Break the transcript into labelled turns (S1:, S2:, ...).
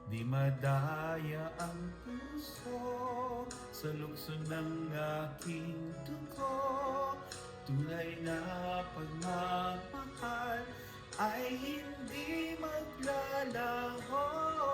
S1: Di madaya ang puso sa lukso ng aking dugo. Tunay na pagmamahal ay hindi maglalaho.